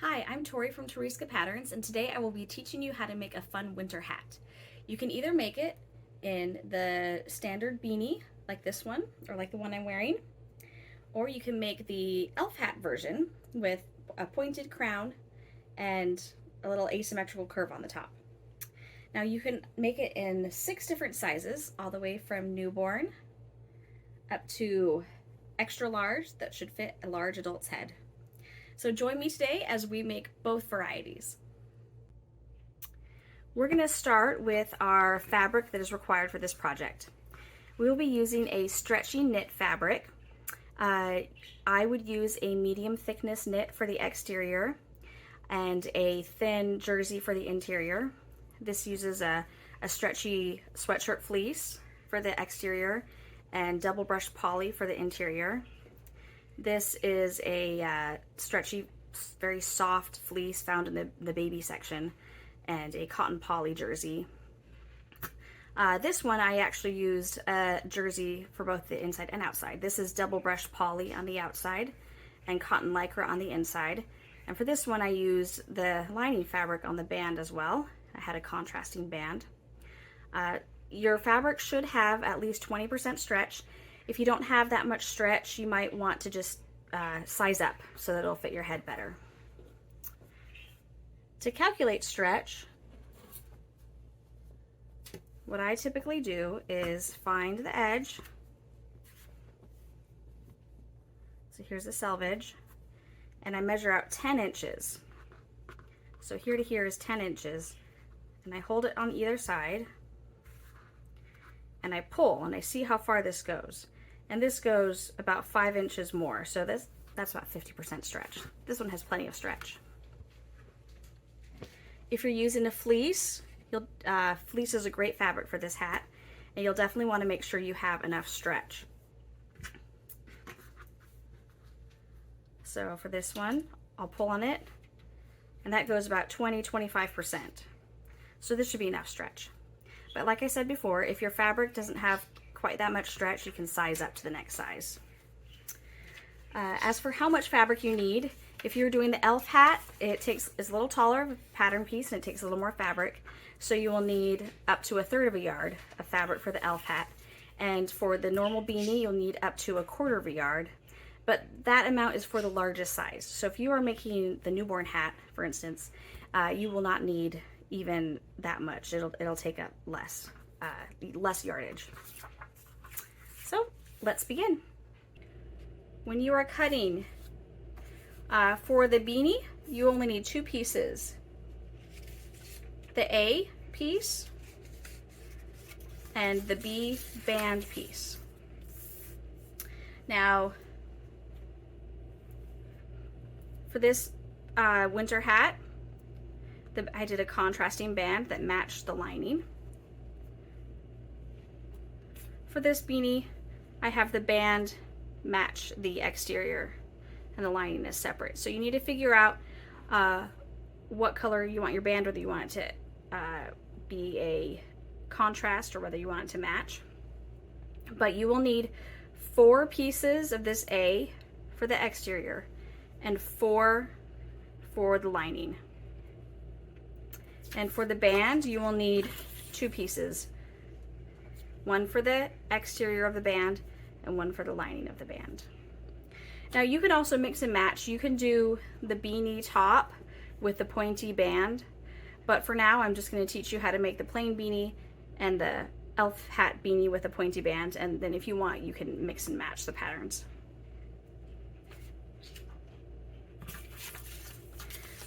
Hi, I'm Tori from Toriska Patterns, and today I will be teaching you how to make a fun winter hat. You can either make it in the standard beanie, like this one, or like the one I'm wearing, or you can make the elf hat version with a pointed crown and a little asymmetrical curve on the top. Now you can make it in 6 different sizes, all the way from newborn up to extra large that should fit a large adult's head. So join me today as we make both varieties. We're going to start with our fabric that is required for this project. We will be using a stretchy knit fabric. I would use a medium thickness knit for the exterior and a thin jersey for the interior. This uses a stretchy sweatshirt fleece for the exterior and double brushed poly for the interior. This is a stretchy, very soft fleece found in the baby section, and a cotton poly jersey. This one I actually used a jersey for both the inside and outside. This is double brushed poly on the outside and cotton lycra on the inside. And for this one I used the lining fabric on the band as well. I had a contrasting band. Your fabric should have at least 20% stretch. If you don't have that much stretch, you might want to just size up so that it'll fit your head better. To calculate stretch, what I typically do is find the edge. So here's the selvage, and I measure out 10 inches. So here to here is 10 inches, and I hold it on either side, and I pull, and I see how far this goes. And this goes about 5 inches more, so that's about 50% stretch. This one has plenty of stretch. If you're using a fleece, fleece is a great fabric for this hat, and you'll definitely want to make sure you have enough stretch. So for this one, I'll pull on it, and that goes about 20-25%. So this should be enough stretch. But like I said before, if your fabric doesn't have quite that much stretch, you can size up to the next size. As for how much fabric you need, if you're doing the elf hat, it's a little taller pattern piece and it takes a little more fabric. So you will need up to 1/3 of a yard of fabric for the elf hat. And for the normal beanie, you'll need up to 1/4 of a yard. But that amount is for the largest size. So if you are making the newborn hat, for instance, you will not need even that much. It'll take up less yardage. So let's begin. When you are cutting for the beanie, you only need 2 pieces. The A piece and the B band piece. Now, for this winter hat, I did a contrasting band that matched the lining. For this beanie, I have the band match the exterior and the lining is separate. So you need to figure out what color you want your band, whether you want it to be a contrast or whether you want it to match. But you will need 4 pieces of this A for the exterior and 4 for the lining. And for the band, you will need 2 pieces. 1 for the exterior of the band and 1 for the lining of the band. Now you can also mix and match. You can do the beanie top with the pointy band, but for now I'm just going to teach you how to make the plain beanie and the elf hat beanie with a pointy band, and then if you want you can mix and match the patterns.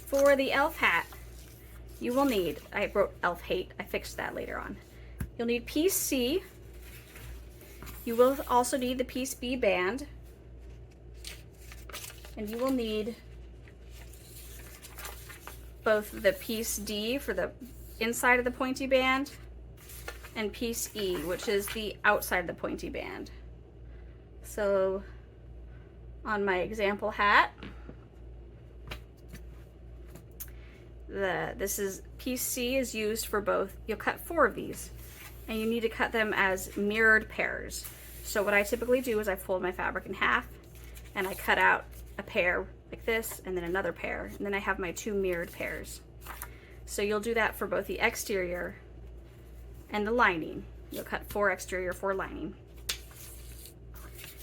For the elf hat, you will need, I wrote elf hate, I fixed that later on. You'll need piece C. You will also need the piece B band. And you will need both the piece D for the inside of the pointy band and piece E, which is the outside of the pointy band. So on my example hat, this is piece C is used for both. You'll cut 4 of these, and you need to cut them as mirrored pairs. So what I typically do is I fold my fabric in half and I cut out a pair like this, and then another pair, and then I have my 2 mirrored pairs. So you'll do that for both the exterior and the lining. You'll cut 4 exterior, 4 lining.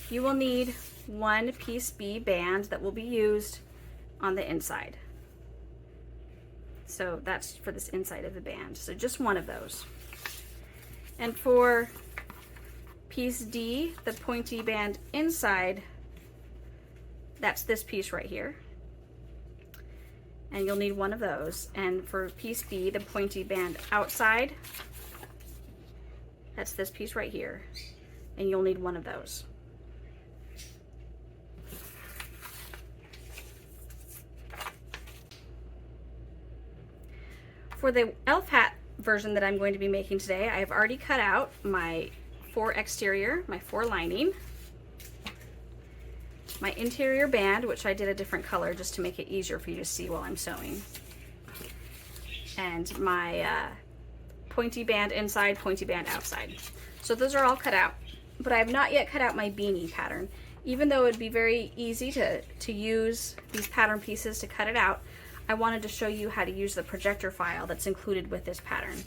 You will need 1 piece B band that will be used on the inside. So that's for this inside of the band. So just 1 of those. And for piece D, the pointy band inside, that's this piece right here. And you'll need 1 of those. And for piece B, the pointy band outside, that's this piece right here. And you'll need 1 of those. For the elf hat version that I'm going to be making today, I've already cut out my 4 exterior, my 4 lining, my interior band, which I did a different color just to make it easier for you to see while I'm sewing, and my pointy band inside, pointy band outside. So those are all cut out, but I have not yet cut out my beanie pattern. Even though it'd be very easy to use these pattern pieces to cut it out, I wanted to show you how to use the projector file that's included with this pattern.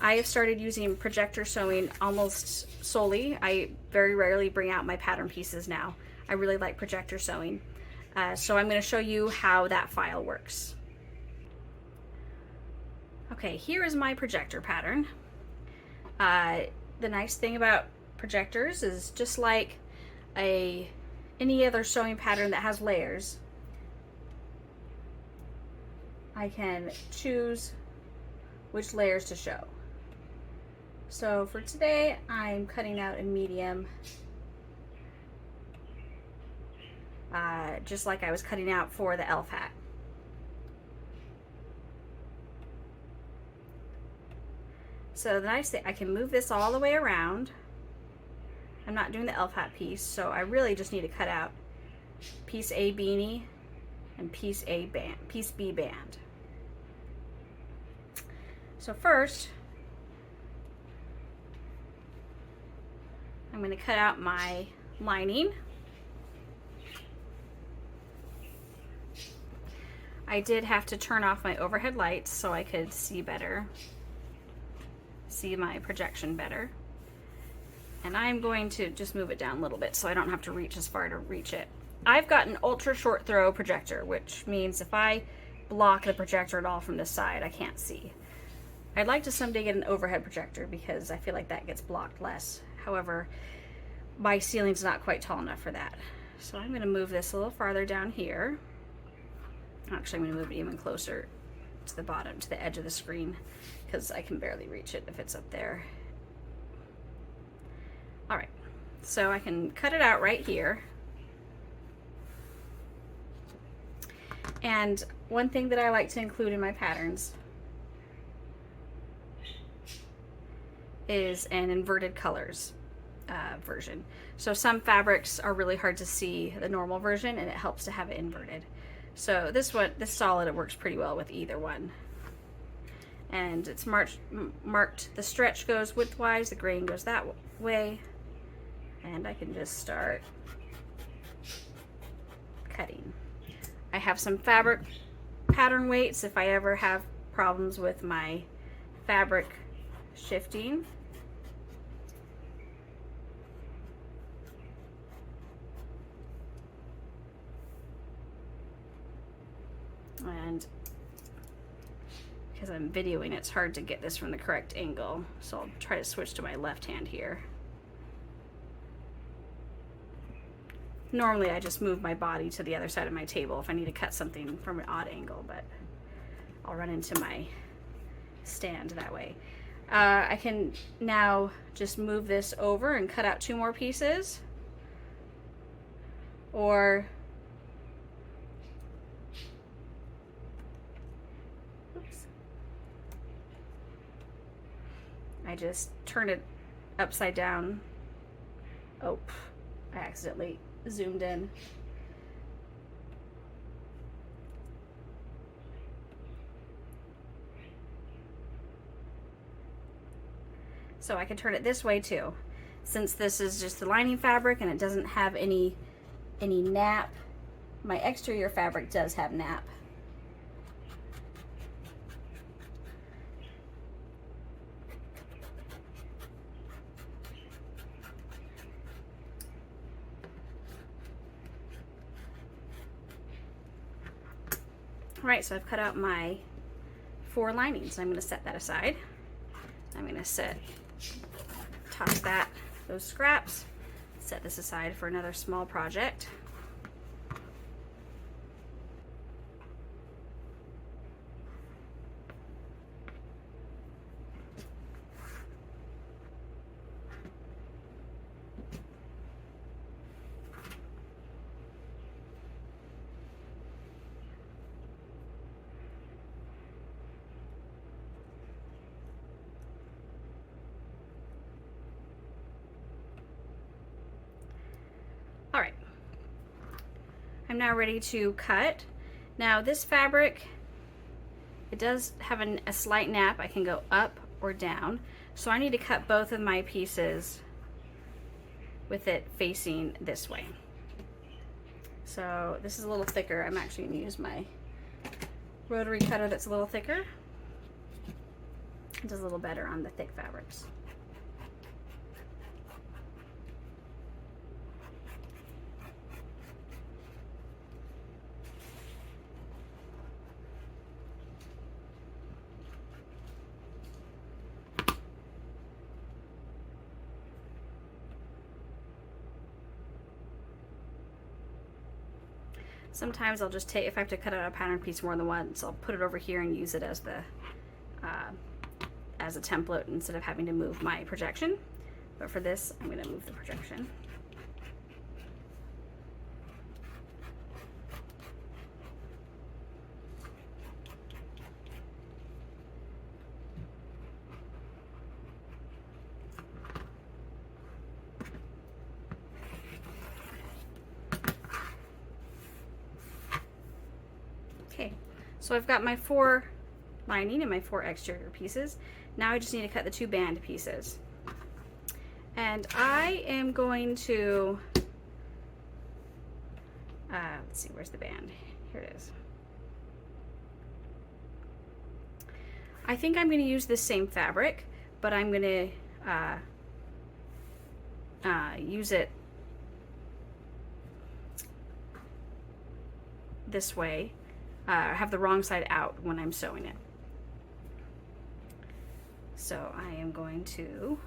I have started using projector sewing almost solely. I very rarely bring out my pattern pieces now. I really like projector sewing. So I'm going to show you how that file works. Okay, here is my projector pattern. The nice thing about projectors is just like any other sewing pattern that has layers, I can choose which layers to show. So for today, I'm cutting out a medium, just like I was cutting out for the elf hat. So the nice thing, I can move this all the way around. I'm not doing the elf hat piece, so I really just need to cut out piece A beanie and piece B band. So first, I'm going to cut out my lining. I did have to turn off my overhead lights so I could see better, see my projection better. And I'm going to just move it down a little bit so I don't have to reach as far to reach it. I've got an ultra short throw projector, which means if I block the projector at all from this side, I can't see. I'd like to someday get an overhead projector because I feel like that gets blocked less. However, my ceiling's not quite tall enough for that. So I'm going to move this a little farther down here. Actually, I'm going to move it even closer to the bottom, to the edge of the screen, because I can barely reach it if it's up there. All right, so I can cut it out right here. And one thing that I like to include in my patterns is an inverted colors version. So some fabrics are really hard to see the normal version, and it helps to have it inverted. So this solid, it works pretty well with either one. And it's marked, the stretch goes widthwise, the grain goes that way, and I can just start cutting. I have some fabric pattern weights if I ever have problems with my fabric shifting. And because I'm videoing, it's hard to get this from the correct angle, so I'll try to switch to my left hand here. Normally I just move my body to the other side of my table if I need to cut something from an odd angle, but I'll run into my stand that way. I can now just move this over and cut out 2 more pieces, or I just turn it upside down. Oh, I accidentally zoomed in. So I can turn it this way too. Since this is just the lining fabric and it doesn't have any nap my exterior fabric does have nap. All right, so I've cut out my 4 linings. I'm going to set that aside. I'm going to toss those scraps, set this aside for another small project. All right, I'm now ready to cut. Now this fabric, it does have a slight nap. I can go up or down. So I need to cut both of my pieces with it facing this way. So this is a little thicker. I'm actually gonna use my rotary cutter that's a little thicker. It does a little better on the thick fabrics. Sometimes I'll just take, if I have to cut out a pattern piece more than once, I'll put it over here and use it as a template instead of having to move my projection. But for this, I'm going to move the projection. Okay, so I've got my 4 lining and my 4 exterior pieces. Now I just need to cut the 2 band pieces. And I am going to, let's see, where's the band? Here it is. I think I'm going to use this same fabric, but I'm going to use it this way. Have the wrong side out when I'm sewing it. So I am going to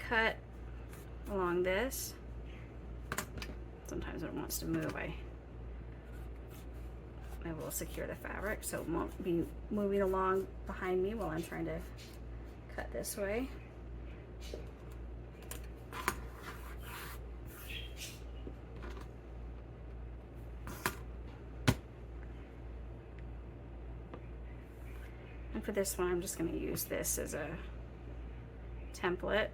cut along this. Sometimes when it wants to move, I will secure the fabric so it won't be moving along behind me while I'm trying to cut this way. And for this one, I'm just going to use this as a template.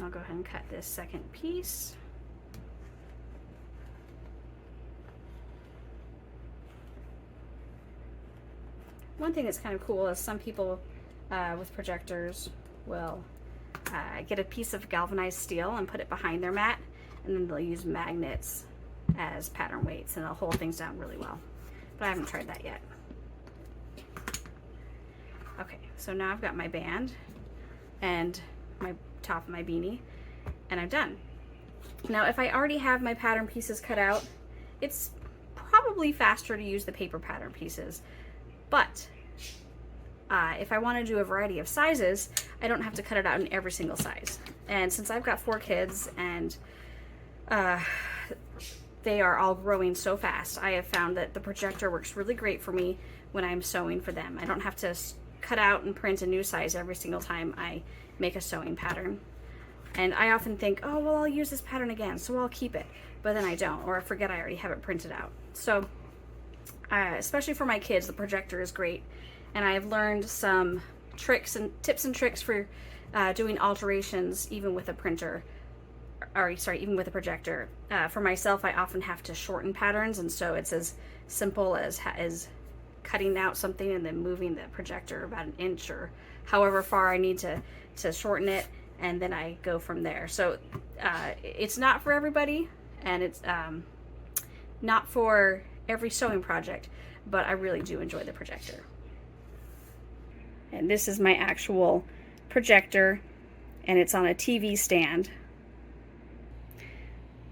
I'll go ahead and cut this second piece. One thing that's kind of cool is some people with projectors will get a piece of galvanized steel and put it behind their mat, and then they'll use magnets as pattern weights, and they'll hold things down really well. But I haven't tried that yet. Okay, so now I've got my band and my top of my beanie, and I'm done. Now if I already have my pattern pieces cut out, it's probably faster to use the paper pattern pieces, but if I want to do a variety of sizes, I don't have to cut it out in every single size. And since I've got 4 kids and they are all growing so fast, I have found that the projector works really great for me when I'm sewing for them. I don't have to cut out and print a new size every single time I make a sewing pattern. And I often think, oh, well, I'll use this pattern again, so I'll keep it. But then I don't, or I forget I already have it printed out. So, especially for my kids, the projector is great. And I have learned some tricks and tips and tricks for doing alterations even with a printer, or sorry, even with a projector. For myself, I often have to shorten patterns, and so it's as simple as cutting out something and then moving the projector about an inch or however far I need to shorten it, and then I go from there. So it's not for everybody, and it's not for every sewing project, but I really do enjoy the projector. And this is my actual projector, and it's on a TV stand.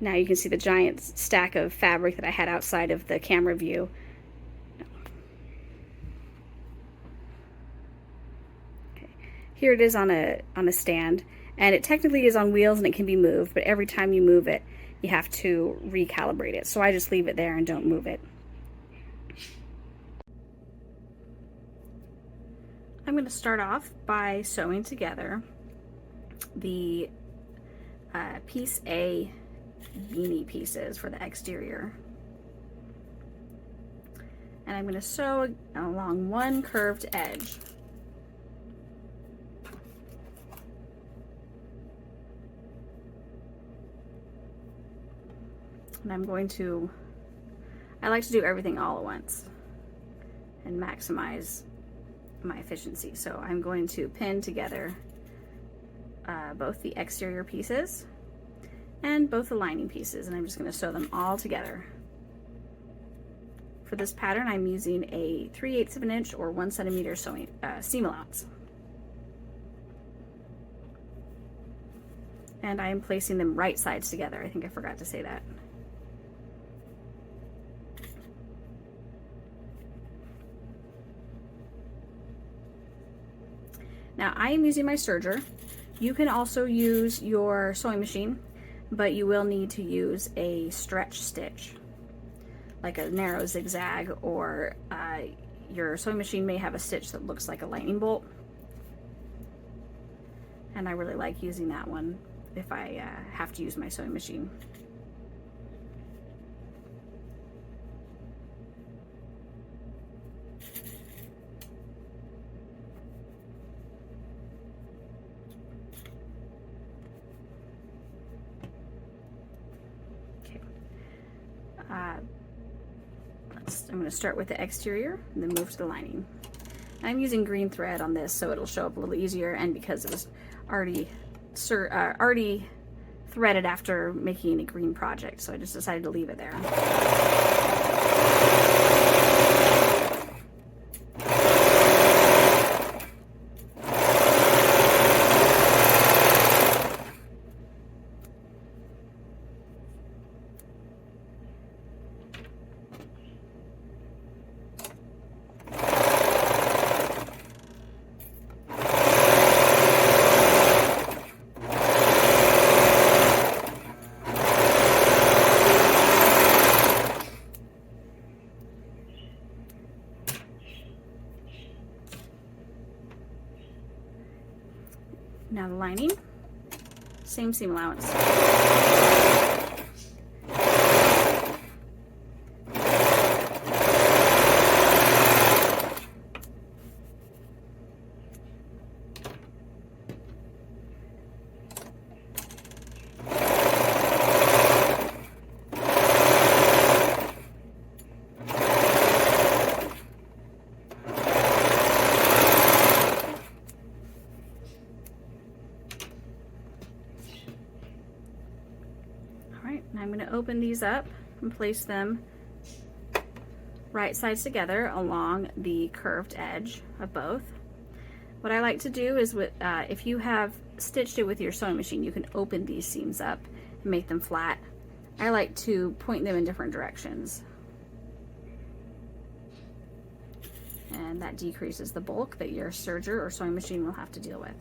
Now you can see the giant stack of fabric that I had outside of the camera view. Okay. Here it is on a stand, and it technically is on wheels and it can be moved, but every time you move it, you have to recalibrate it. So I just leave it there and don't move it. I'm going to start off by sewing together the piece A beanie pieces for the exterior. And I'm going to sew along one curved edge. And I like to do everything all at once and maximize my efficiency. So I'm going to pin together both the exterior pieces and both the lining pieces, and I'm just going to sew them all together. For this pattern, I'm using a 3/8 of an inch or 1 centimeter sewing seam allowance. And I am placing them right sides together. I think I forgot to say that. Now I am using my serger. You can also use your sewing machine, but you will need to use a stretch stitch, like a narrow zigzag, or your sewing machine may have a stitch that looks like a lightning bolt. And I really like using that one if I have to use my sewing machine. I'm going to start with the exterior and then move to the lining. I'm using green thread on this so it'll show up a little easier, and because it was already threaded after making a green project, so I just decided to leave it there. Now the lining, same seam allowance. I'm going to open these up and place them right sides together along the curved edge of both. What I like to do is, if you have stitched it with your sewing machine, you can open these seams up and make them flat. I like to point them in different directions, and that decreases the bulk that your serger or sewing machine will have to deal with.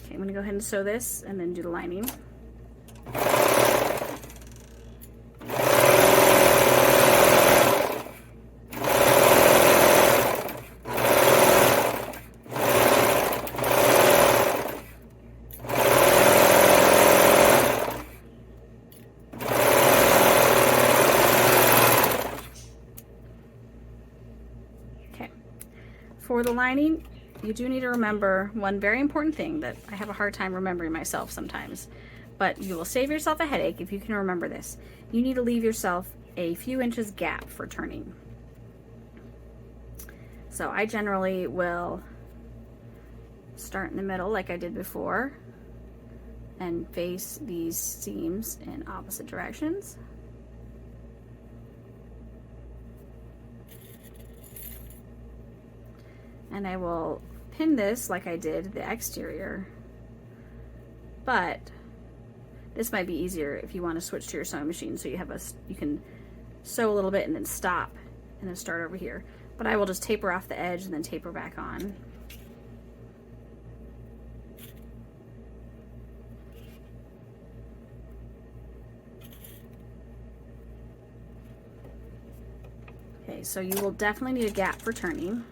I'm going to go ahead and sew this and then do the lining. For the lining, you do need to remember one very important thing that I have a hard time remembering myself sometimes, but you will save yourself a headache if you can remember this. You need to leave yourself a few inches gap for turning. So I generally will start in the middle like I did before and face these seams in opposite directions. And I will pin this like I did the exterior, but this might be easier if you want to switch to your sewing machine, so you can sew a little bit and then stop and then start over here. But I will just taper off the edge and then taper back on. Okay, so you will definitely need a gap for turning.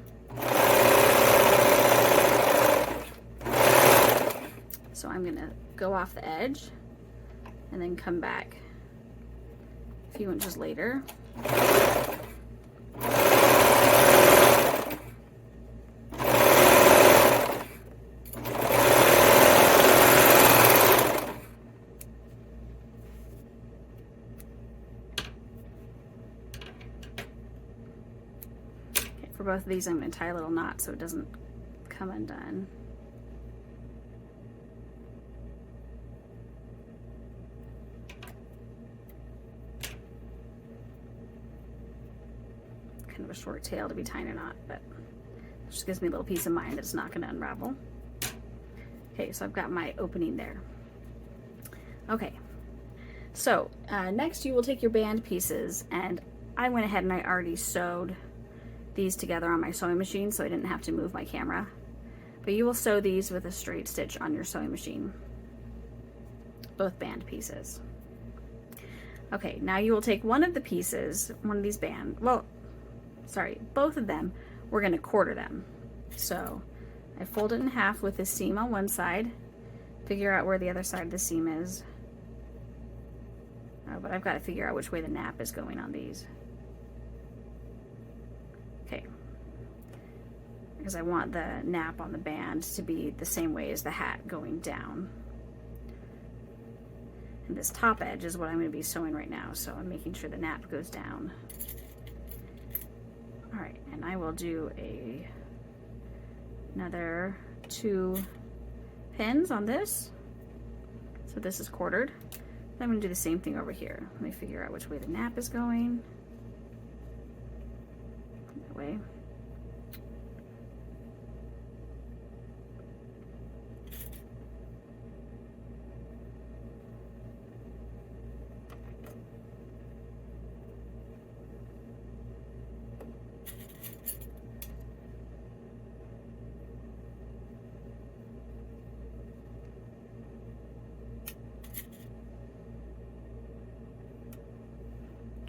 So I'm going to go off the edge and then come back a few inches later. For both of these, I'm going to tie a little knot so it doesn't come undone. Kind of a short tail to be tying a knot, but it just gives me a little peace of mind that it's not going to unravel. Okay, so I've got my opening there. Okay, so next you will take your band pieces, and I went ahead and I already sewed these together on my sewing machine so I didn't have to move my camera. But you will sew these with a straight stitch on your sewing machine, both band pieces. Okay, now you will take one of the pieces, one of these both of them, we're going to quarter them. So I fold it in half with the seam on one side, figure out where the other side of the seam is. Oh, but I've got to figure out which way the nap is going on these. Okay, because I want the nap on the band to be the same way as the hat going down. And this top edge is what I'm going to be sewing right now, so I'm making sure the nap goes down. Alright, and I will do another 2 pins on this. So this is quartered. I'm going to do the same thing over here. Let me figure out which way the nap is going. That way.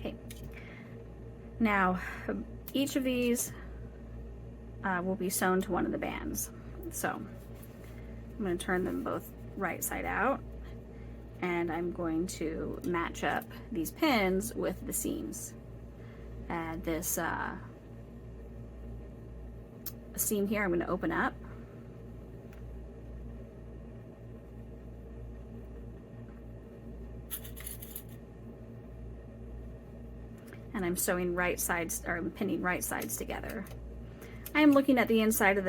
Okay. Now, each of these will be sewn to one of the bands. So I'm going to turn them both right side out, and I'm going to match up these pins with the seams. This seam here I'm going to open up. And I'm sewing right sides, or I'm pinning right sides together. I am looking at the inside of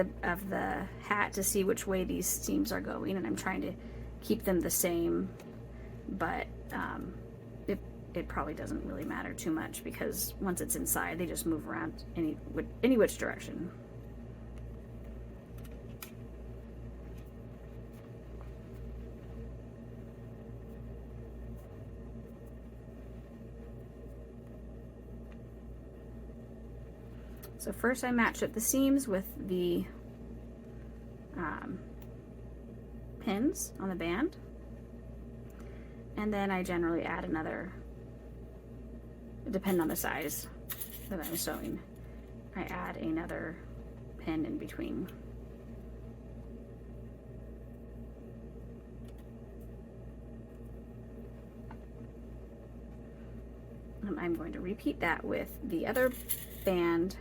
the hat to see which way these seams are going, and I'm trying to keep them the same, but it probably doesn't really matter too much, because once it's inside they just move around any which direction. So first I match up the seams with the pins on the band, and then I generally add another, depending on the size that I'm sewing, I add another pin in between. And I'm going to repeat that with the other band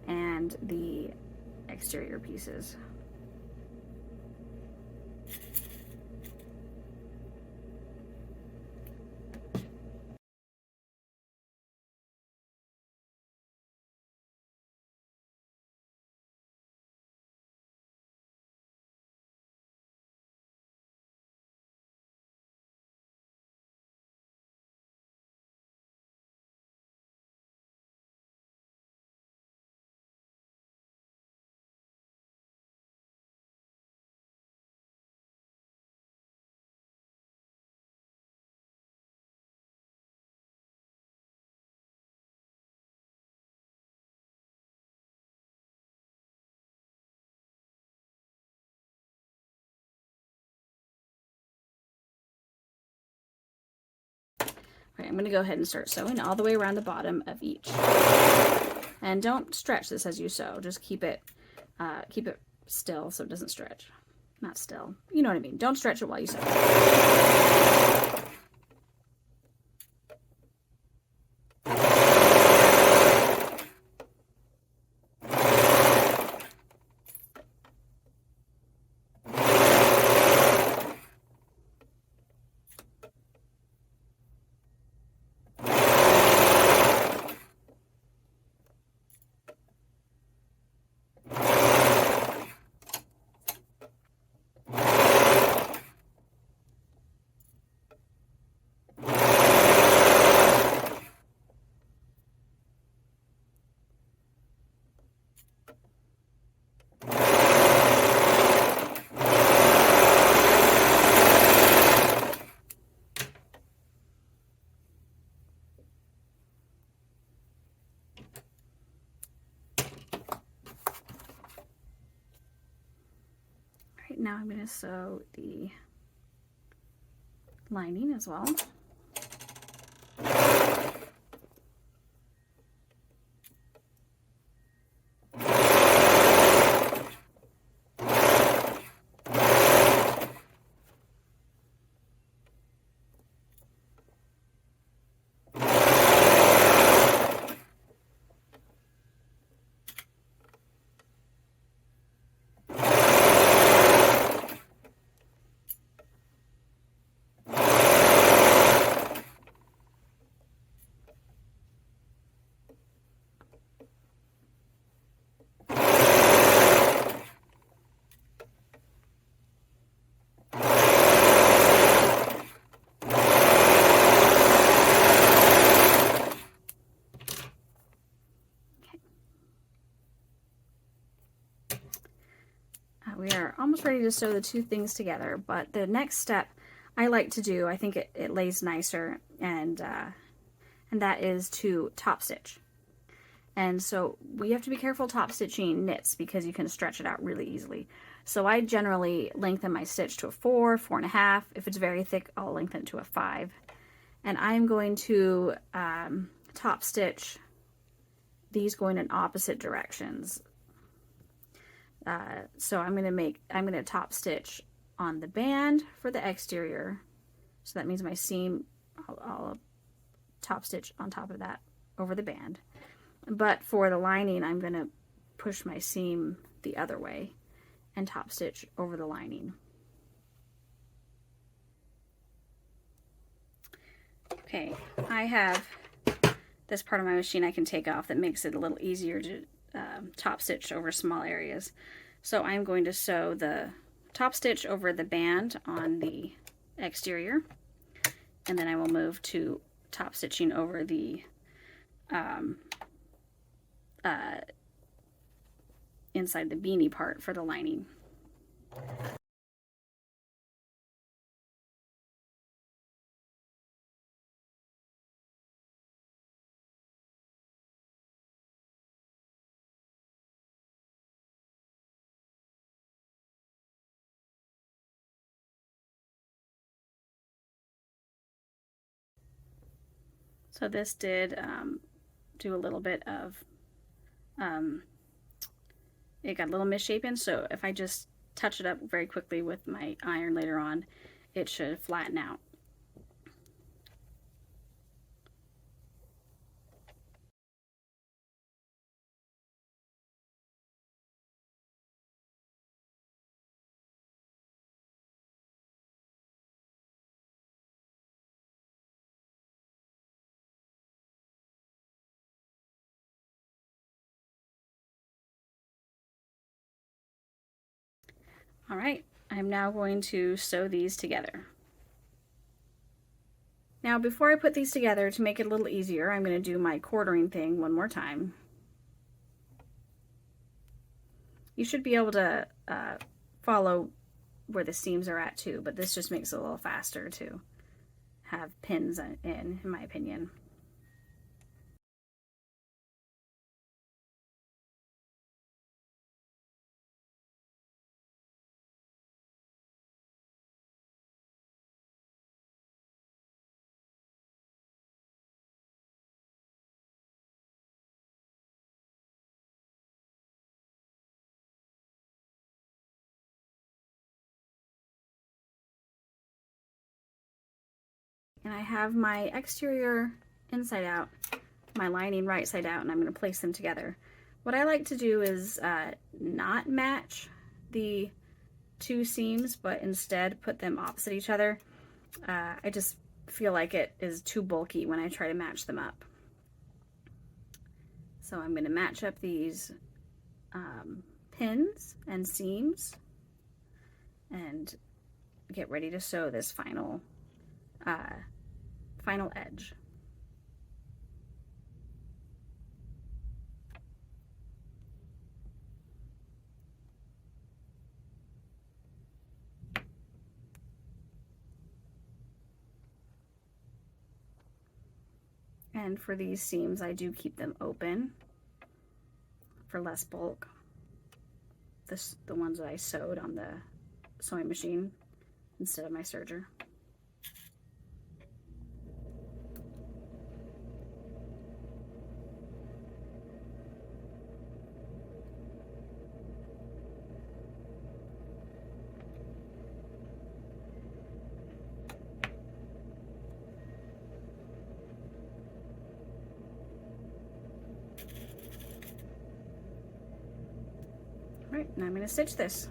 and the exterior pieces. Okay, I'm going to go ahead and start sewing all the way around the bottom of each. And don't stretch this as you sew. Just keep it still so it doesn't stretch. Not still. You know what I mean. Don't stretch it while you sew. Now I'm going to sew the lining as well. We are almost ready to sew the two things together, but the next step I like to do, I think it lays nicer, and that is to top stitch. And so we have to be careful top stitching knits because you can stretch it out really easily. So I generally lengthen my stitch to a 4, 4.5. If it's very thick, I'll lengthen it to a 5. And I'm going to top stitch these going in opposite directions. So I'm going to top stitch on the band for the exterior. So that means my seam, I'll top stitch on top of that over the band. But for the lining, I'm going to push my seam the other way and top stitch over the lining. Okay, I have this part of my machine I can take off that makes it a little easier to top stitch over small areas. So I'm going to sew the top stitch over the band on the exterior, and then I will move to top stitching over the inside the beanie part for the lining. So this did do a little bit of, it got a little misshapen, so if I just touch it up very quickly with my iron later on, it should flatten out. All right, I'm now going to sew these together. Now before I put these together, to make it a little easier, I'm going to do my quartering thing one more time. You should be able to follow where the seams are at too, but this just makes it a little faster to have pins in my opinion. And I have my exterior inside out, my lining right side out, and I'm going to place them together. What I like to do is not match the two seams, but instead put them opposite each other. I just feel like it is too bulky when I try to match them up. So I'm going to match up these pins and seams and get ready to sew this final edge. And for these seams, I do keep them open for less bulk. The ones that I sewed on the sewing machine instead of my serger. Right, now I'm going to stitch this.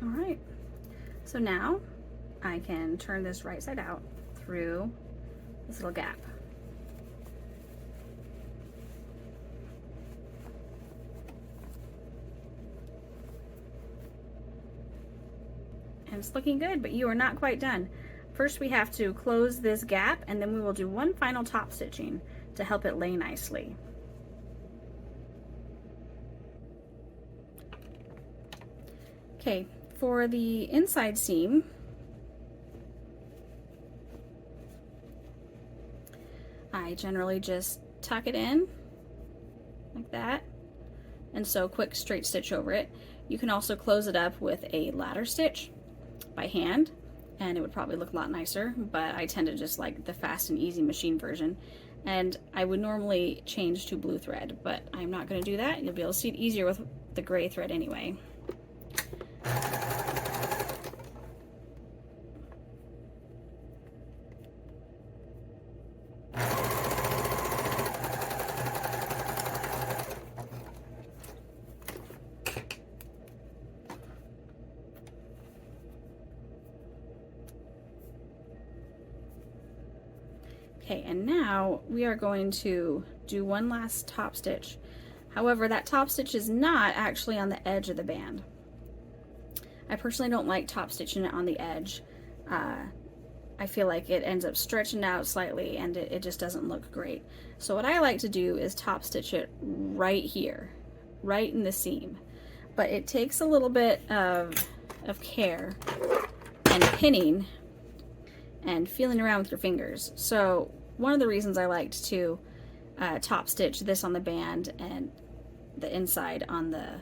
All right, so now I can turn this right side out through this little gap. And it's looking good, but you are not quite done. First we have to close this gap, and then we will do one final top stitching to help it lay nicely. Okay, for the inside seam, I generally just tuck it in like that and sew a quick straight stitch over it. You can also close it up with a ladder stitch by hand, and it would probably look a lot nicer, but I tend to just like the fast and easy machine version. And I would normally change to blue thread, but I'm not going to do that. You'll be able to see it easier with the gray thread anyway. Okay, and now we are going to do one last top stitch. However, that top stitch is not actually on the edge of the band. I personally don't like top stitching it on the edge. I feel like it ends up stretching out slightly and it just doesn't look great. So what I like to do is top stitch it right here, right in the seam. But it takes a little bit of care and pinning and feeling around with your fingers. So one of the reasons I liked to top stitch this on the band and the inside on the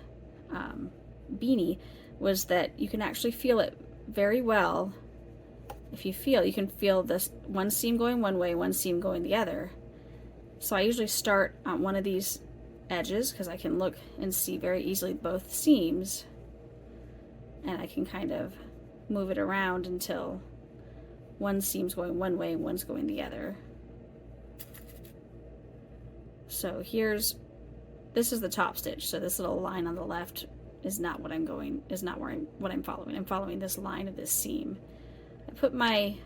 beanie was that you can actually feel it very well. If you can feel this one seam going one way, one seam going the other. So I usually start on one of these edges because I can look and see very easily both seams, and I can kind of move it around until one seam's going one way and one's going the other. So this is the top stitch. So this little line on the left is not what I'm following. I'm following this line of this seam. I put my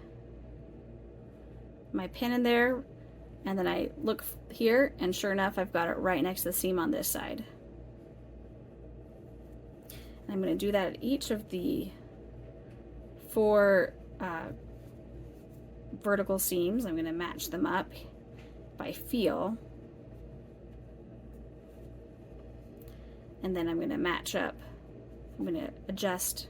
pin in there, and then I look here, and sure enough, I've got it right next to the seam on this side. And I'm going to do that at each of the 4 vertical seams. I'm going to match them up by feel. And then I'm going to match up. I'm going to adjust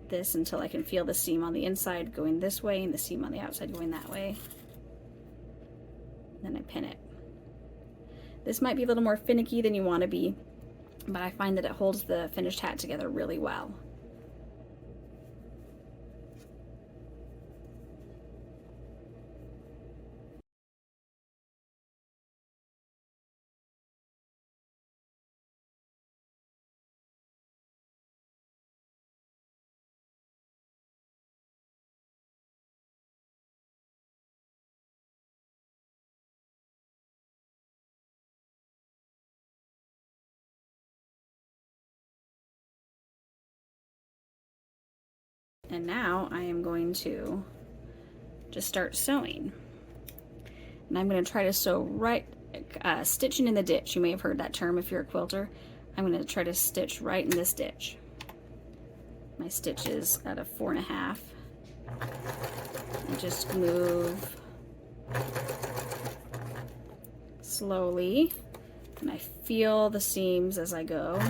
this until I can feel the seam on the inside going this way and the seam on the outside going that way. Then I pin it. This might be a little more finicky than you want to be, but I find that it holds the finished hat together really well. And now I am going to just start sewing. And I'm going to try to sew right, stitching in the ditch. You may have heard that term if you're a quilter. I'm going to try to stitch right in this ditch. My stitch is at a 4.5. And just move slowly. And I feel the seams as I go.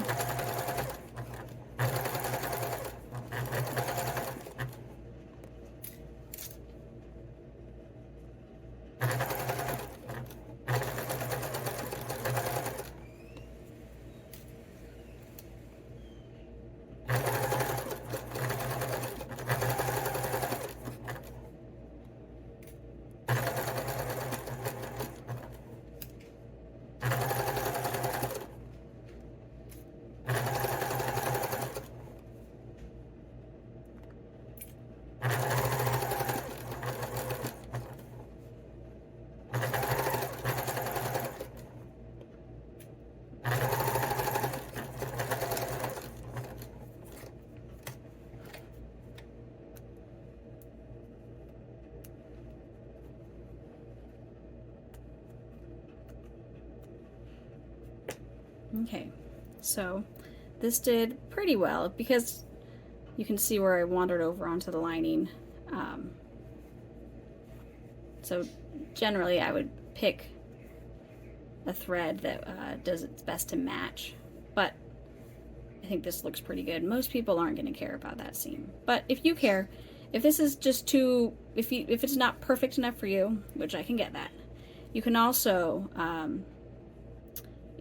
Okay, so this did pretty well because you can see where I wandered over onto the lining. So generally I would pick a thread that does its best to match, but I think this looks pretty good. Most people aren't going to care about that seam, but if you care, if this is just too, if it's not perfect enough for you, which I can get that, you can also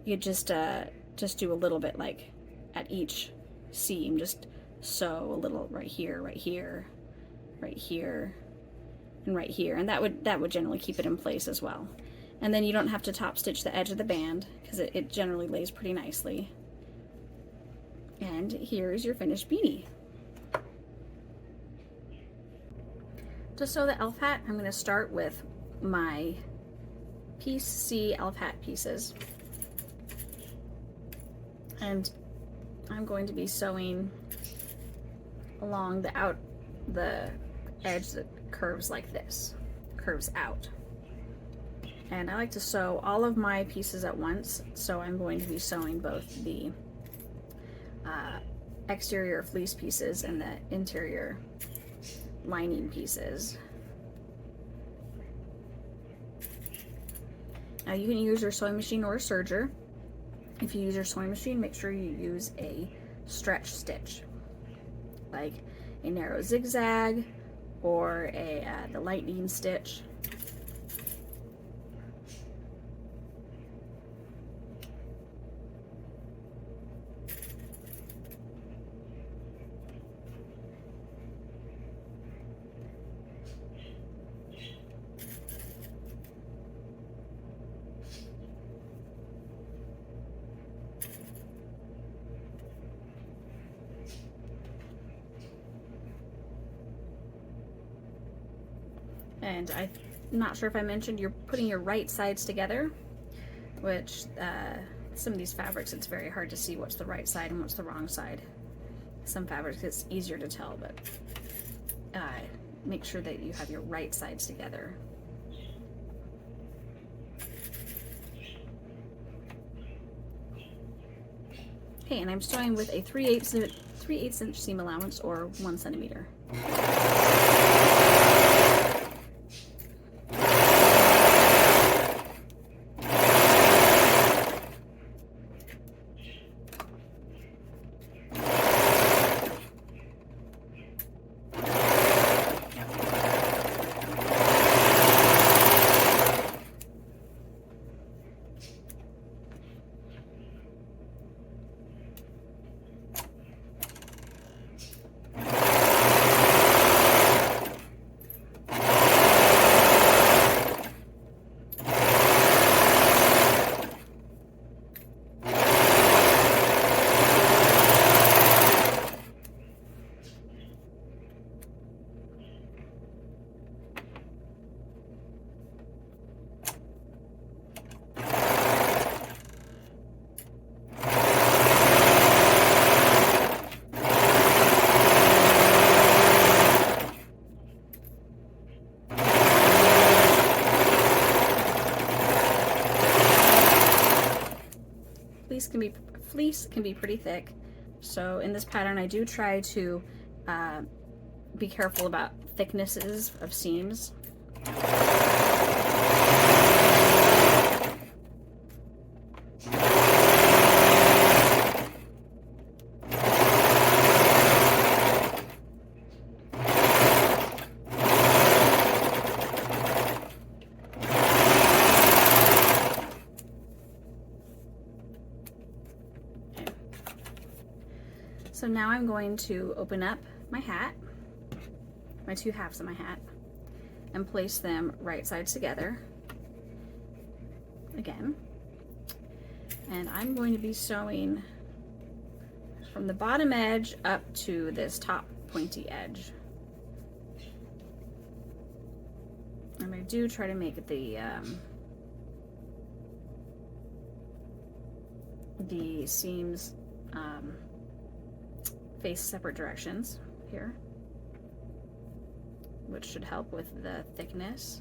you just do a little bit like at each seam, just sew a little right here, right here, right here, and right here, and that would generally keep it in place as well. And then you don't have to top stitch the edge of the band because it generally lays pretty nicely. And here's your finished beanie. To sew the elf hat, I'm going to start with my piece C elf hat pieces. And I'm going to be sewing along the edge that curves like this, curves out. And I like to sew all of my pieces at once, so I'm going to be sewing both the exterior fleece pieces and the interior lining pieces. Now you can use your sewing machine or a serger. If you use your sewing machine, make sure you use a stretch stitch, like a narrow zigzag or the lightning stitch. And I'm not sure if I mentioned you're putting your right sides together, which some of these fabrics it's very hard to see what's the right side and what's the wrong side. Some fabrics it's easier to tell, but make sure that you have your right sides together. Okay, and I'm sewing with a 3/8 inch seam allowance, or 1 centimeter. Fleece can be pretty thick, so in this pattern I do try to be careful about thicknesses of seams. So now I'm going to open up my hat, my two halves of my hat, and place them right sides together again. And I'm going to be sewing from the bottom edge up to this top pointy edge. And I do try to make the seams face separate directions here, which should help with the thickness.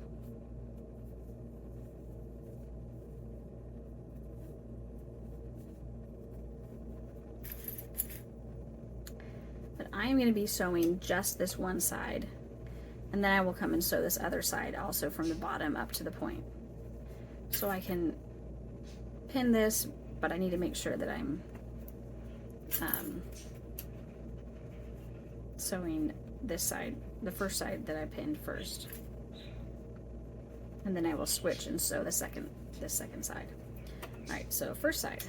But I am going to be sewing just this one side, and then I will come and sew this other side also from the bottom up to the point. So I can pin this, but I need to make sure that I'm sewing this side, the first side that I pinned first, and then I will switch and sew this second side. All right, so first side.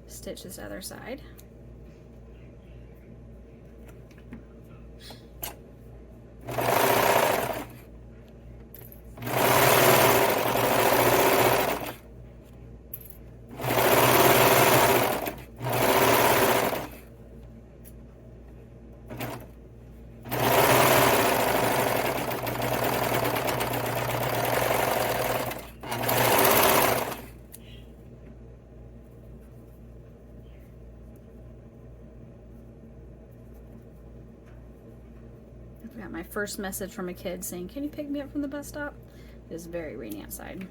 Stitch this other side. Got my first message from a kid saying, "Can you pick me up from the bus stop?" It is very rainy outside.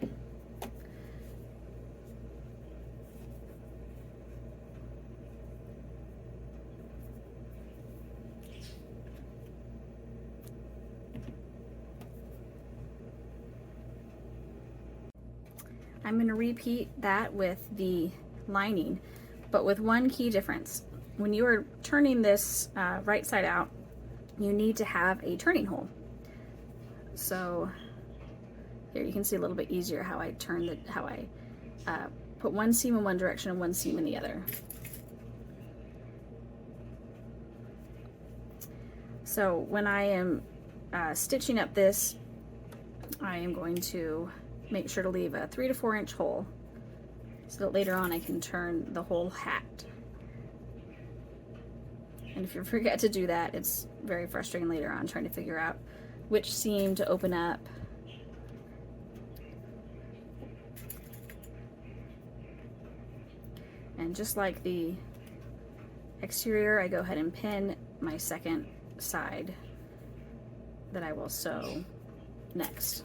I'm going to repeat that with the lining, but with one key difference. When you are turning this right side out, you need to have a turning hole. So here you can see a little bit easier how I turn how I put one seam in one direction and one seam in the other. So when I am stitching up this, I am going to make sure to leave a 3 to 4 inch hole so that later on I can turn the whole hat. And if you forget to do that, it's very frustrating later on trying to figure out which seam to open up. And just like the exterior, I go ahead and pin my second side that I will sew next.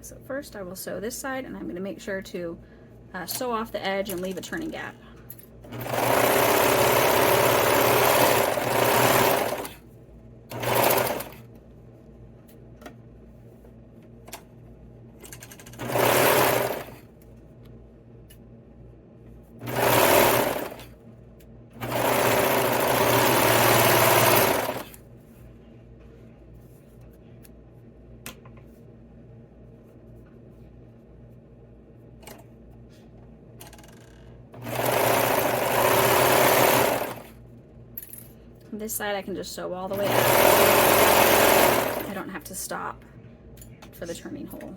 So first I will sew this side, and I'm going to make sure to sew off the edge and leave a turning gap. This side I can just sew all the way out. I don't have to stop for the turning hole.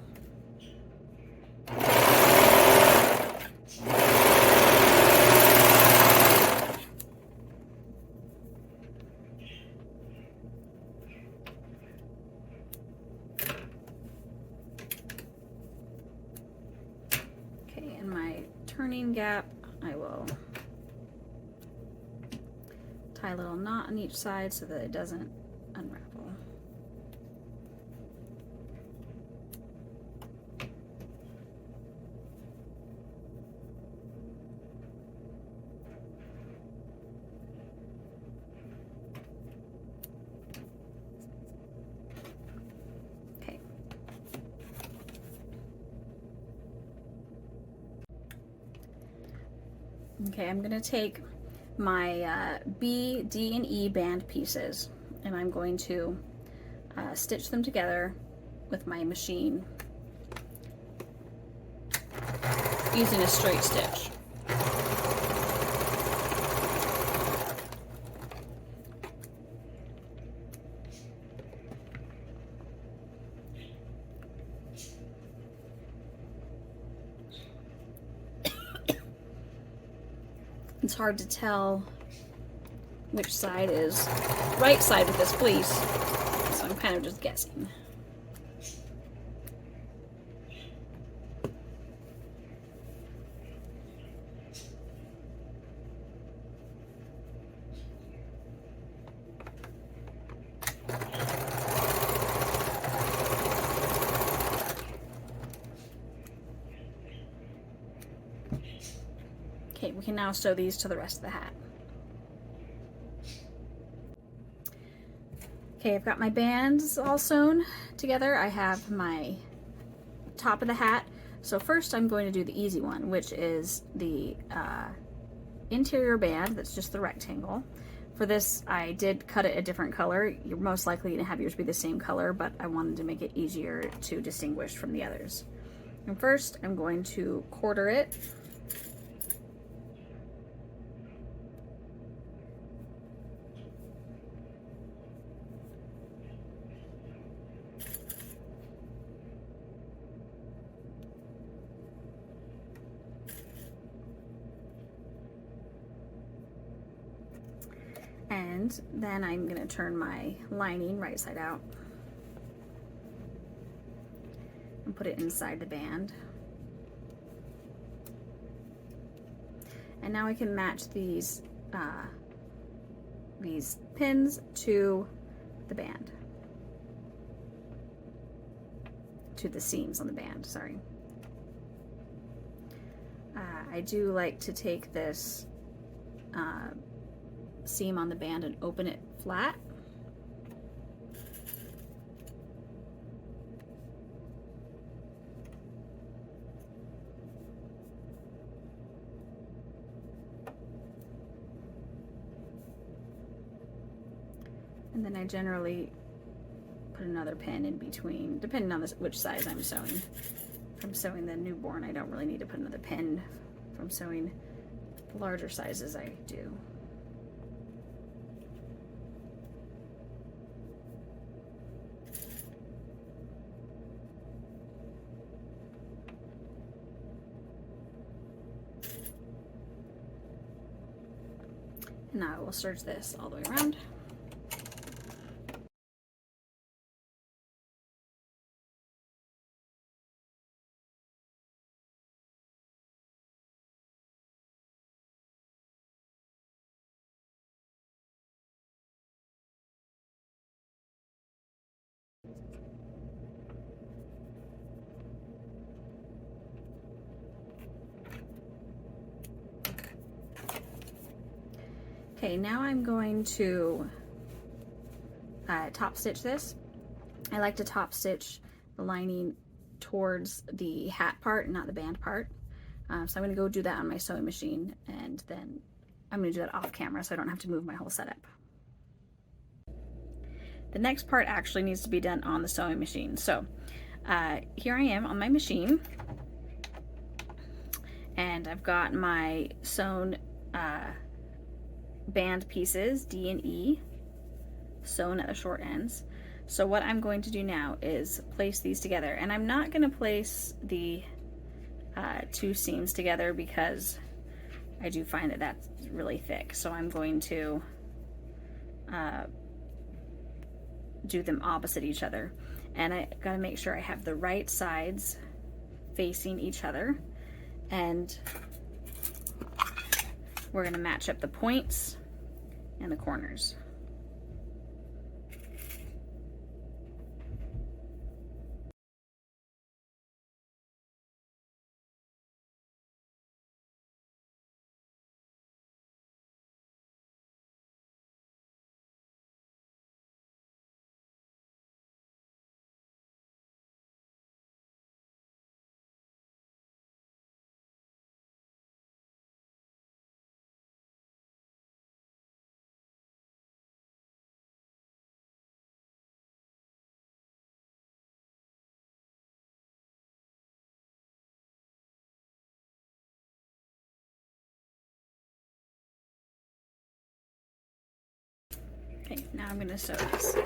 Okay, and my turning gap, I will tie a little knot on each side so that it doesn't unravel. Okay. Okay, I'm going to take my B, D, and E band pieces, and I'm going to stitch them together with my machine using a straight stitch. It's hard to tell which side is right side with this fleece, so I'm kind of just guessing. Okay, we can now sew these to the rest of the hat. Okay, I've got my bands all sewn together. I have my top of the hat. So first I'm going to do the easy one, which is the interior band, that's just the rectangle. For this, I did cut it a different color. You're most likely going to have yours be the same color, but I wanted to make it easier to distinguish from the others. And first, I'm going to quarter it. And And then I'm going to turn my lining right side out and put it inside the band. And now I can match these pins to the band, to the seams on the band, sorry. I do like to take this seam on the band and open it flat. And then I generally put another pin in between, depending on which size I'm sewing. If I'm sewing the newborn, I don't really need to put another pin. If I'm sewing larger sizes, I do. And now I will serge this all the way around. Okay, now I'm going to top stitch this. I like to top stitch the lining towards the hat part and not the band part. So I'm going to go do that on my sewing machine, and then I'm going to do that off camera so I don't have to move my whole setup. The next part actually needs to be done on the sewing machine. So here I am on my machine, and I've got my sewn band pieces, D and E, sewn at the short ends. So what I'm going to do now is place these together, and I'm not going to place the two seams together because I do find that that's really thick. So I'm going to do them opposite each other, and I got to make sure I have the right sides facing each other, and we're going to match up the points and the corners. Okay, now I'm going to sew this.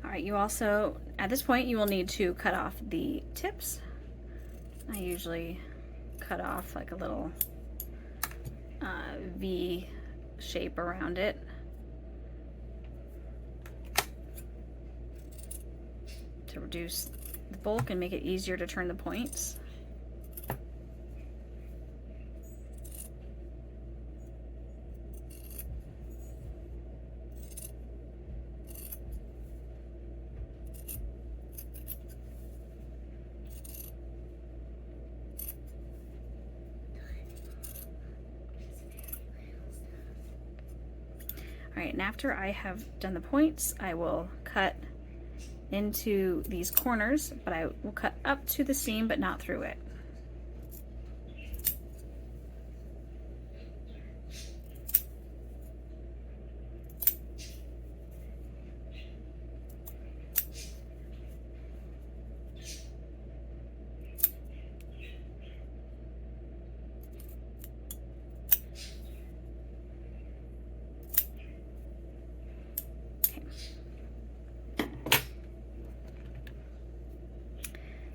Alright, you also, at this point, you will need to cut off the tips. I usually cut off like a little V shape around it. To reduce the bulk and make it easier to turn the points. right, and after I have done the points, I will cut into these corners, but I will cut up to the seam but not through it.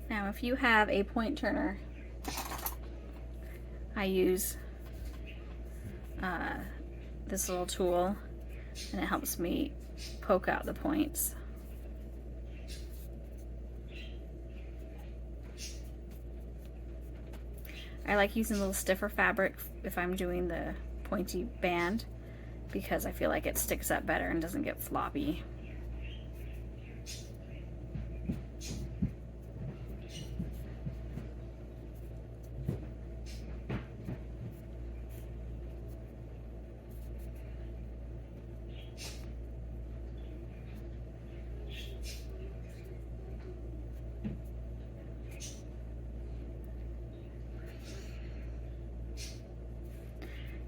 Now, if you have a point turner, I use this little tool, and it helps me poke out the points. I like using a little stiffer fabric if I'm doing the pointy band, because I feel like it sticks up better and doesn't get floppy.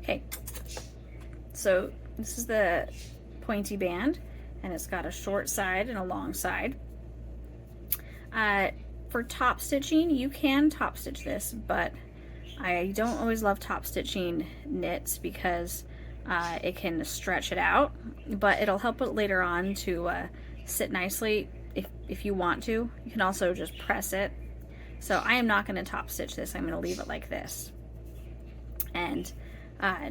Okay, so this is the pointy band, and it's got a short side and a long side. For top stitching, you can top stitch this, but I don't always love top stitching knits because it can stretch it out, but it'll help it later on to sit nicely if you want to. You can also just press it. So I am not going to top stitch this. I'm going to leave it like this. And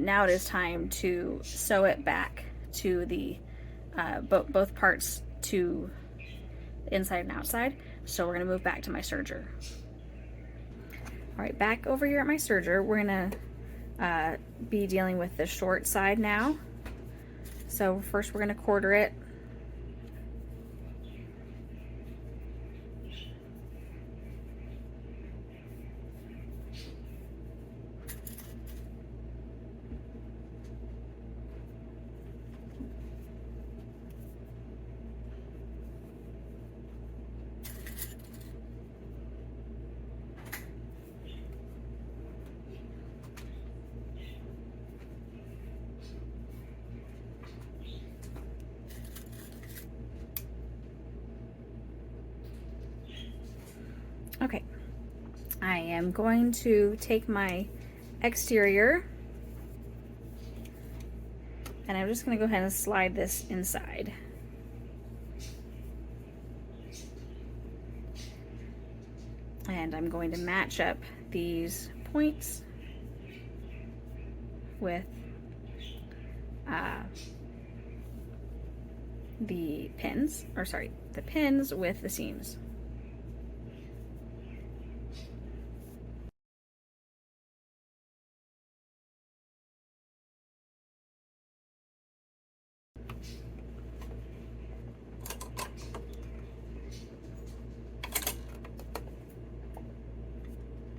now it is time to sew it back to the both parts, to the inside and outside. So we're going to move back to my serger. All right, back over here at my serger, we're going to be dealing with the short side now. So first we're going to quarter it. Okay, I am going to take my exterior and I'm just going to go ahead and slide this inside. And I'm going to match up these points with the pins, or sorry, the pins with the seams.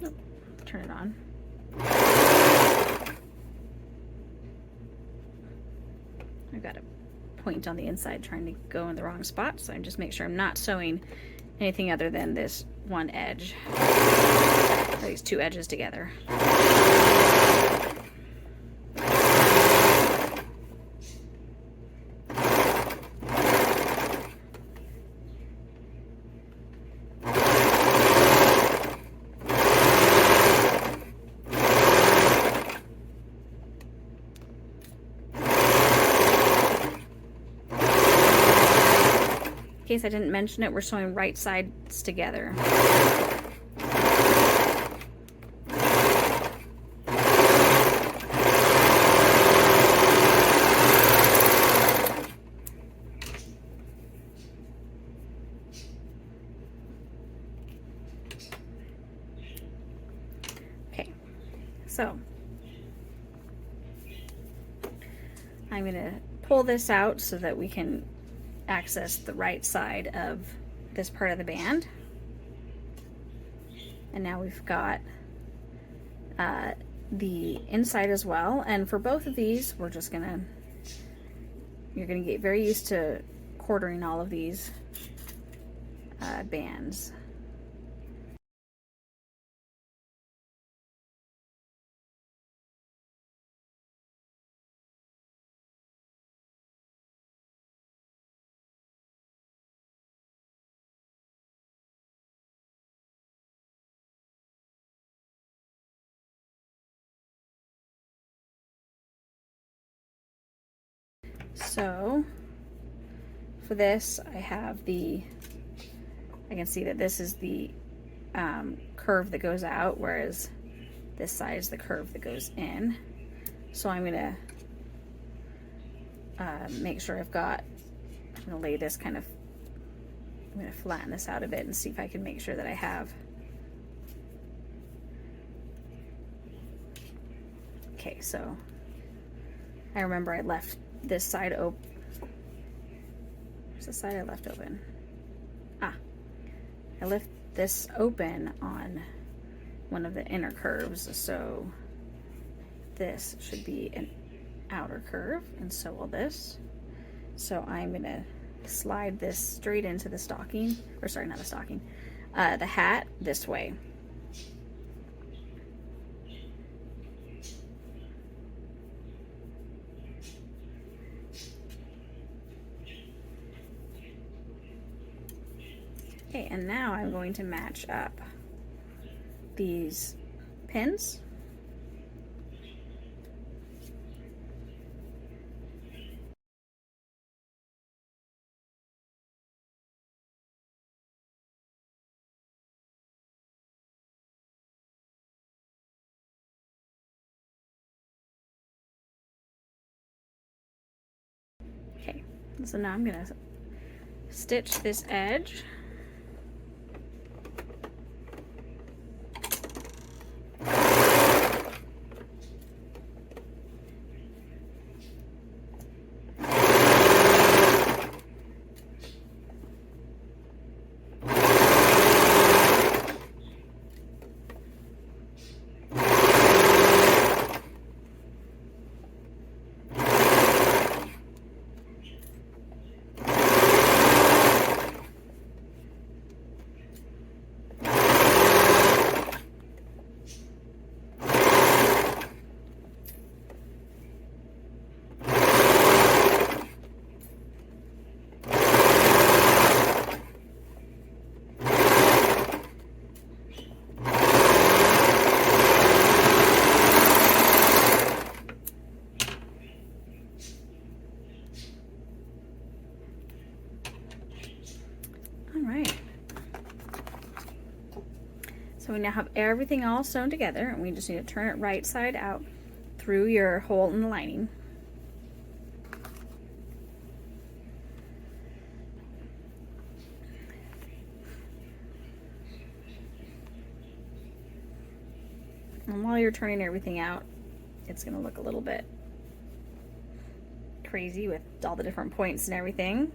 Nope. Turn it on. I've got a point on the inside trying to go in the wrong spot, so I just make sure I'm not sewing anything other than this one edge, or these two edges together. In case I didn't mention it, we're sewing right sides together. Okay, so I'm going to pull this out so that we can access the right side of this part of the band. And now we've got the inside as well, and for both of these we're just gonna you're going to get very used to quartering all of these bands. So for this, I can see that this is the curve that goes out, whereas this side is the curve that goes in. So I'm gonna make sure I'm gonna lay this I'm gonna flatten this out a bit and see if I can make sure that I have. Okay, so I remember I left this side open. Where's the side I left open? I left this open on one of the inner curves, so this should be an outer curve, and so will this. So I'm gonna slide this straight into the stocking, or sorry, not the stocking, the hat this way. Okay, and now I'm going to match up these pins. Okay, so now I'm gonna stitch this edge. So we now have everything all sewn together, and we just need to turn it right side out through your hole in the lining. And while you're turning everything out, it's going to look a little bit crazy with all the different points and everything.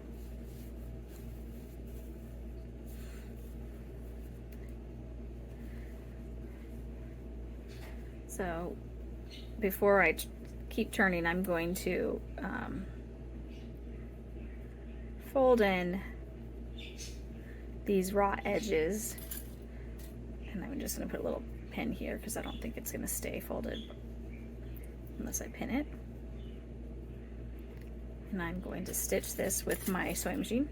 So before I keep turning, I'm going to fold in these raw edges, and I'm just going to put a little pin here because I don't think it's going to stay folded unless I pin it. And I'm going to stitch this with my sewing machine.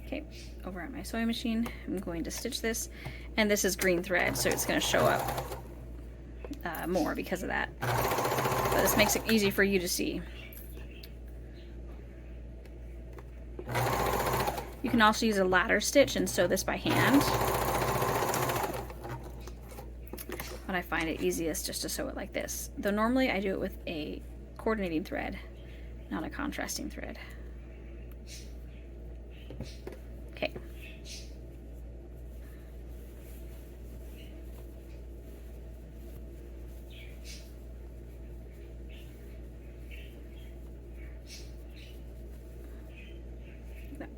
Okay, over at my sewing machine, I'm going to stitch this, and this is green thread, so it's going to show up more because of that. But this makes it easy for you to see. You can also use a ladder stitch and sew this by hand, but I find it easiest just to sew it like this. Though normally I do it with a coordinating thread, not a contrasting thread. Okay.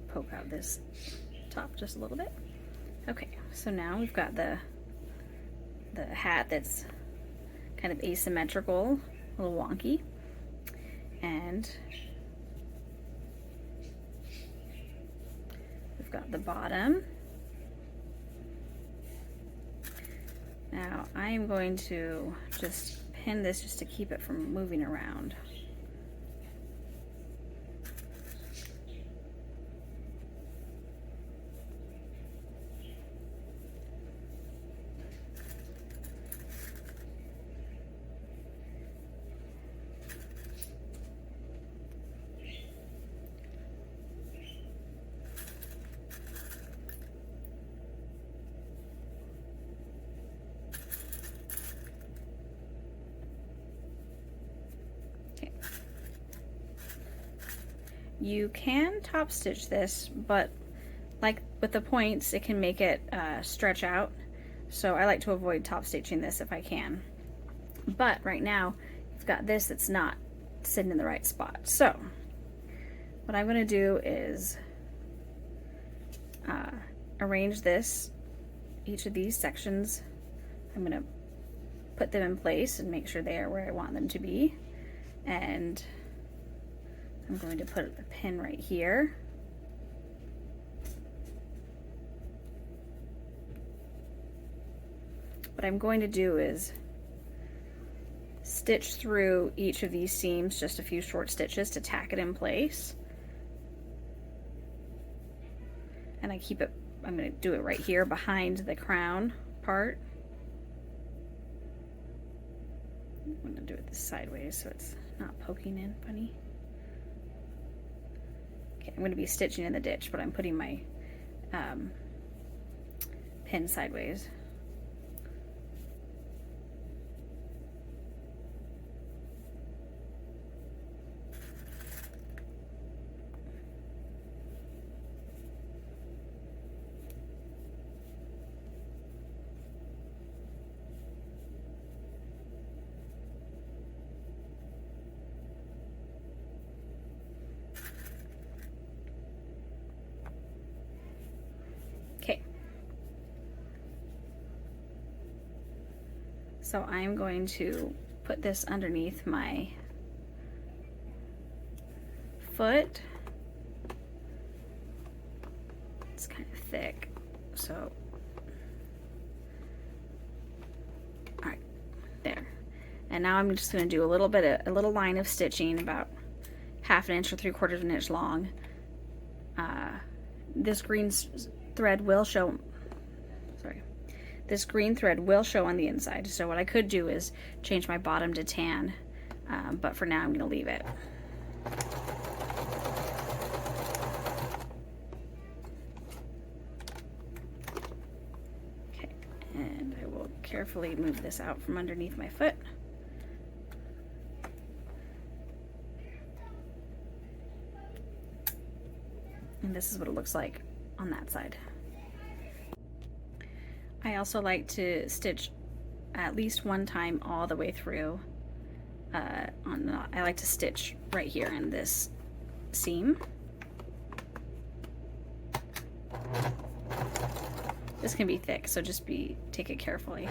Poke out this top just a little bit. Okay, so now we've got the the hat that's kind of asymmetrical, a little wonky. And we've got the bottom. Now I am going to just pin this just to keep it from moving around. You can top stitch this, but like with the points, it can make it stretch out. So I like to avoid top stitching this if I can. But right now, you've got this that's not sitting in the right spot. So what I'm going to do is arrange this, each of these sections. I'm going to put them in place and make sure they are where I want them to be. And I'm going to put a pin right here. What I'm going to do is stitch through each of these seams, just a few short stitches to tack it in place. And I'm going to do it right here behind the crown part. I'm going to do it this sideways so it's not poking in funny. I'm going to be stitching in the ditch, but I'm putting my pin sideways. So I'm going to put this underneath my foot. It's kind of thick, so all right, there. And now I'm just going to do a little line of stitching about 1/2 inch or 3/4 of an inch long. This green thread will show. This green thread will show on the inside, so what I could do is change my bottom to tan, but for now I'm going to leave it. Okay, and I will carefully move this out from underneath my foot. And this is what it looks like on that side. I also like to stitch at least one time all the way through. I like to stitch right here in this seam. This can be thick, so just take it carefully.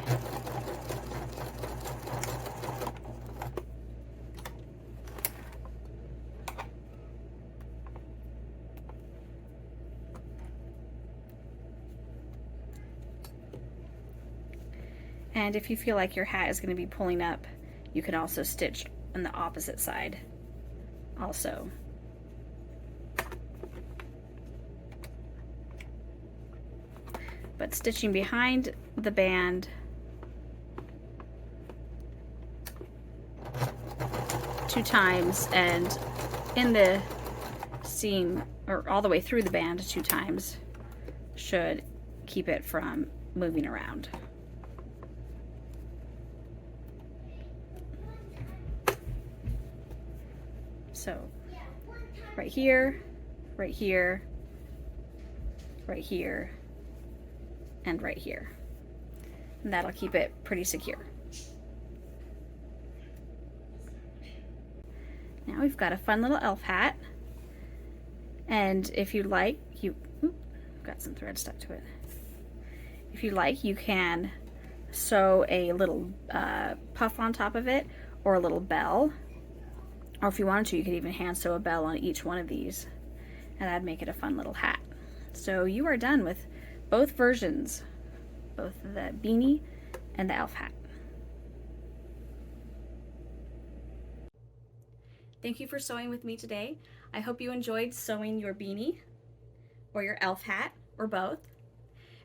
And if you feel like your hat is going to be pulling up, you can also stitch on the opposite side also. But stitching behind the band two times and in the seam, or all the way through the band 2 times, should keep it from moving around. So right here, right here, right here, and right here. And that'll keep it pretty secure. Now we've got a fun little elf hat. And if you like, got some thread stuck to it. If you like, you can sew a little puff on top of it, or a little bell. Or if you wanted to, you could even hand sew a bell on each one of these, and that'd make it a fun little hat. So you are done with both versions, both the beanie and the elf hat. Thank you for sewing with me today. I hope you enjoyed sewing your beanie or your elf hat or both.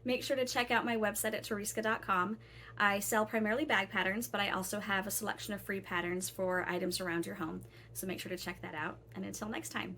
Make sure to check out my website at toriska.com. I sell primarily bag patterns, but I also have a selection of free patterns for items around your home. So make sure to check that out. And until next time.